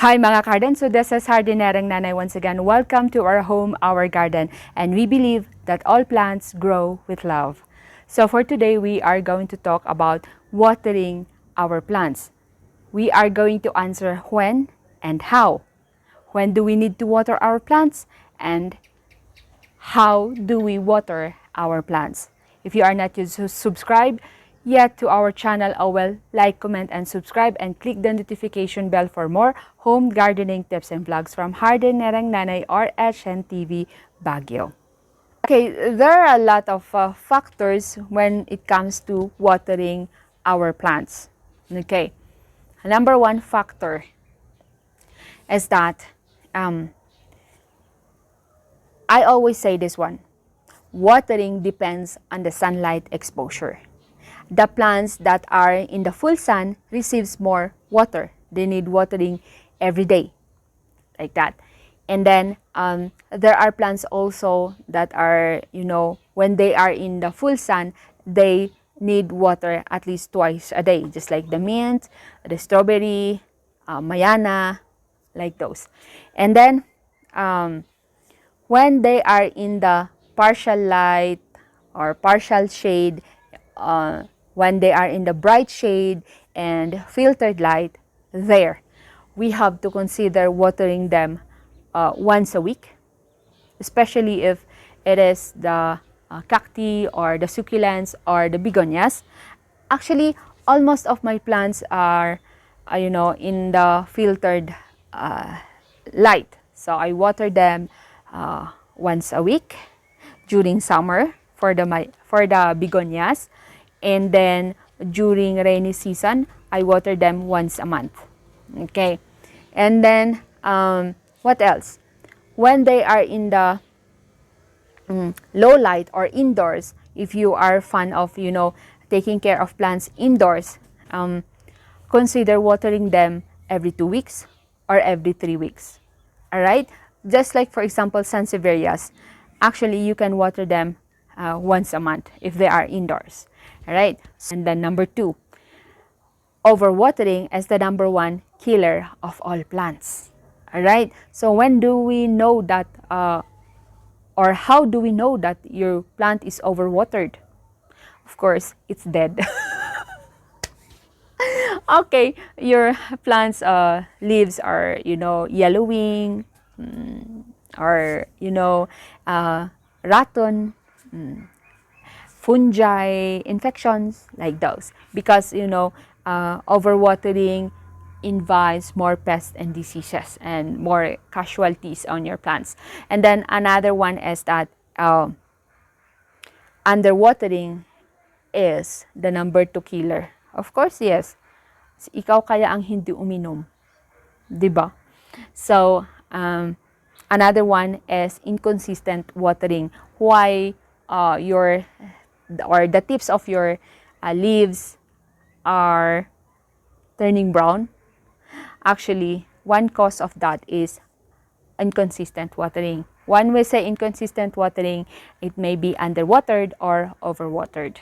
Hi mga garden, so this is Hardinerang Nanay once again. Welcome to our home, our garden, and we believe that all plants grow with love. So for today, we are going to talk about watering our plants. We are going to answer when and how. When do we need to water our plants, and how do we water our plants? If you are not yet subscribed yet to our channel, like, comment, and subscribe, and click the notification bell for more home gardening tips and vlogs from Hardinerang Nanay or HNTV Baguio. Okay, there are a lot of factors when it comes to watering our plants. Okay, number one factor is that I always say this one. Watering depends on the sunlight exposure. The plants that are in the full sun receives more water. They need watering every day, like that. And then there are plants also that are, when they are in the full sun, they need water at least twice a day, just like the mint, the strawberry, mayana, like those. And then when they are in the partial light or partial shade, when they are in the bright shade and filtered light, there we have to consider watering them once a week, especially if it is the cacti or the succulents or the begonias. Actually, almost of my plants are, in the filtered light. So I water them once a week during summer for the begonias, and then during rainy season I water them once a month. Okay, and then what else? When they are in the low light or indoors, if you are fan of taking care of plants indoors, consider watering them every 2 weeks or every 3 weeks. All right, just like for example sansevierias, actually you can water them once a month if they are indoors. All right, and then number two, overwatering is the number one killer of all plants. All right, so when do we know that or how do we know that your plant is overwatered? Of course, it's dead. Okay, your plant's leaves are, yellowing, or, rotten, fungi, infections, like those. Because, overwatering invites more pests and diseases and more casualties on your plants. And then another one is that underwatering is the number two killer. Of course, yes. Ikaw kaya ang hindi uminom, 'di ba? So, another one is inconsistent watering. Why the tips of your leaves are turning brown? Actually, one cause of that is inconsistent watering. When we say inconsistent watering, it may be underwatered or overwatered.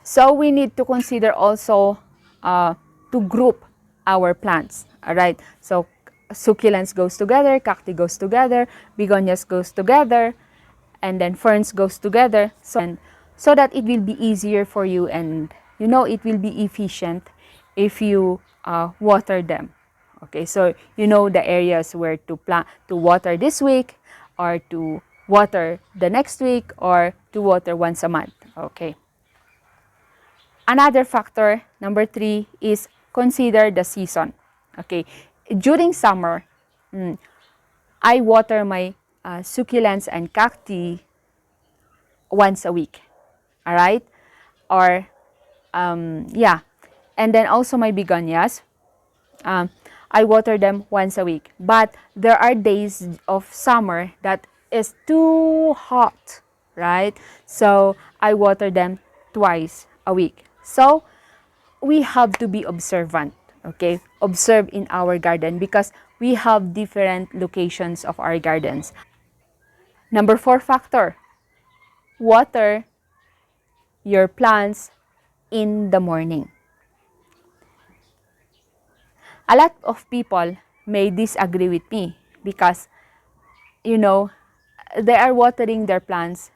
So we need to consider also to group our plants. All right. So succulents goes together, cacti goes together, begonias goes together, and then ferns goes together. So that it will be easier for you, and it will be efficient if you water them. Okay. So the areas where to water this week, or to water the next week, or to water once a month. Okay. Another factor, number three, is consider the season. Okay, during summer, I water my succulents and cacti once a week. All right, or yeah, and then also my begonias, I water them once a week. But there are days of summer that is too hot, right? So I water them twice a week. So we have to be observant, okay? Observe in our garden because we have different locations of our gardens. Number four factor, water your plants in the morning. A lot of people may disagree with me because, you know, they are watering their plants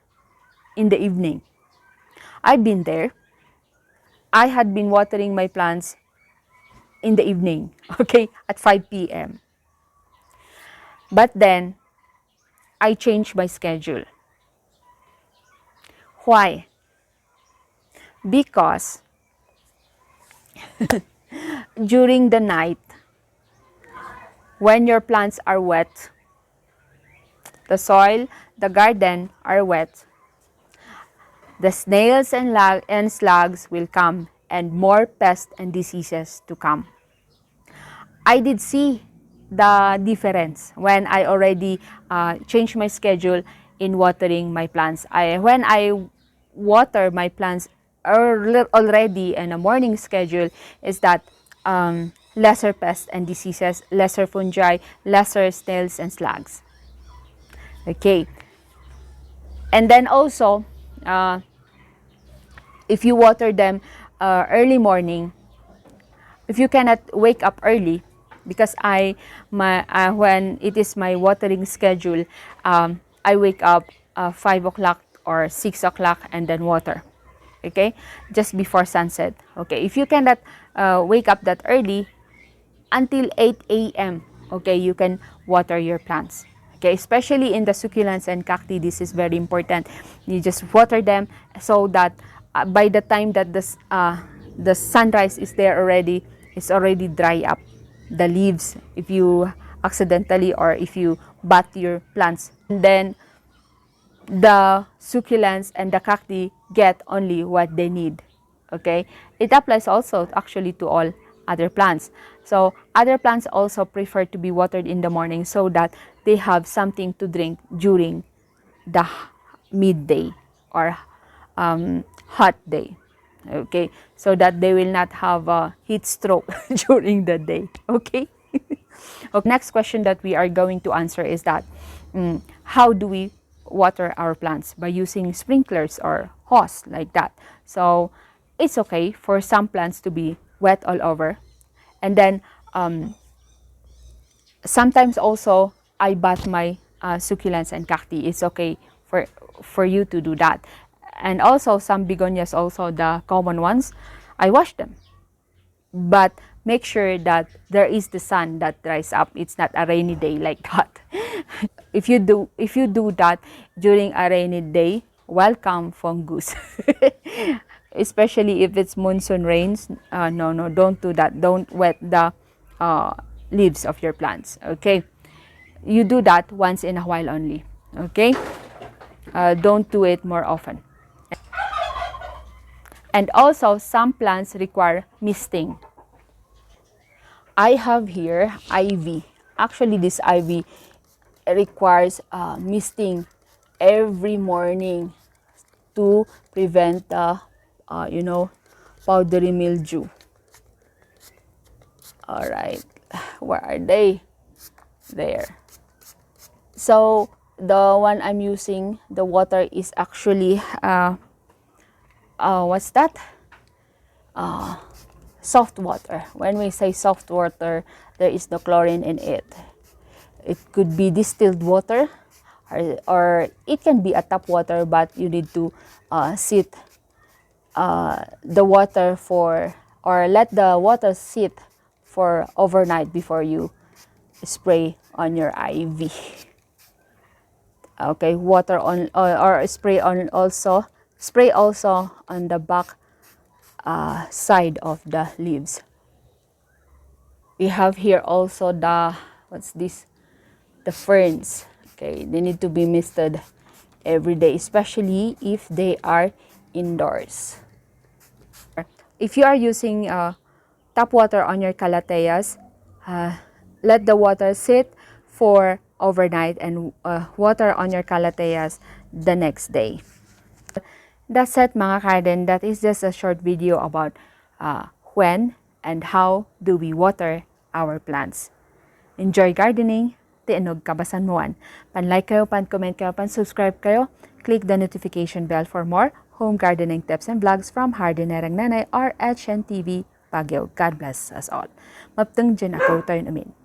in the evening. I've been there. I had been watering my plants in the evening, okay, at 5 p.m. But then I changed my schedule. Why? Because during the night, when your plants are wet, the soil, the garden are wet, the snails and slugs will come and more pests and diseases to come. I did see the difference when I already changed my schedule in watering my plants. When I water my plants already in a morning schedule, is that lesser pests and diseases, lesser fungi, lesser snails and slugs. Okay. And then also, if you water them early morning, if you cannot wake up early, because when it is my watering schedule, I wake up 5 o'clock or 6 o'clock and then water. Okay, just before sunset. Okay, if you cannot wake up that early, until 8 a.m. Okay, you can water your plants. Okay, especially in the succulents and cacti, this is very important. You just water them so that by the time that the sunrise is there already, it's already dry up the leaves if you accidentally or if you bat your plants. And then the succulents and the cacti get only what they need. Okay, it applies also actually to all other plants. So other plants also prefer to be watered in the morning so that they have something to drink during the midday or hot day. Okay, so that they will not have a heat stroke during the day. Okay. Okay, next question that we are going to answer is that how do we water our plants? By using sprinklers or hose like that. So it's okay for some plants to be wet all over. And then sometimes also I bath my succulents and cacti. It's okay for you to do that. And also some begonias, also the common ones, I wash them. But make sure that there is the sun that dries up. It's not a rainy day like that. If you do that during a rainy day, welcome fungus. Especially if it's monsoon rains. No, don't do that. Don't wet the leaves of your plants. Okay, you do that once in a while only. Okay, don't do it more often. And also, some plants require misting. I have here ivy. Actually, this ivy requires misting every morning to prevent the, powdery mildew. All right, where are they? There. So the one I'm using, the water is actually what's that? Soft water. When we say soft water, there is no chlorine in it. It could be distilled water, or it can be a tap water, but you need to sit the water or let the water sit for overnight before you spray on your ivy. Okay, water on or spray also on the back side of the leaves. We have here also what's this? The ferns. Okay, they need to be misted every day, especially if they are indoors. If you are using tap water on your calatheas, let the water sit for overnight and water on your calatheas the next day. That's it, mga garden. That is just a short video about when and how do we water our plants. Enjoy gardening. Tiinog kabasan moan. Pan-like kayo, pan-comment kayo, pan-subscribe kayo. Click the notification bell for more home gardening tips and vlogs from Hardinerang Nanay or HNTV Baguio. God bless us all. Maptang dyan ako tayo namin.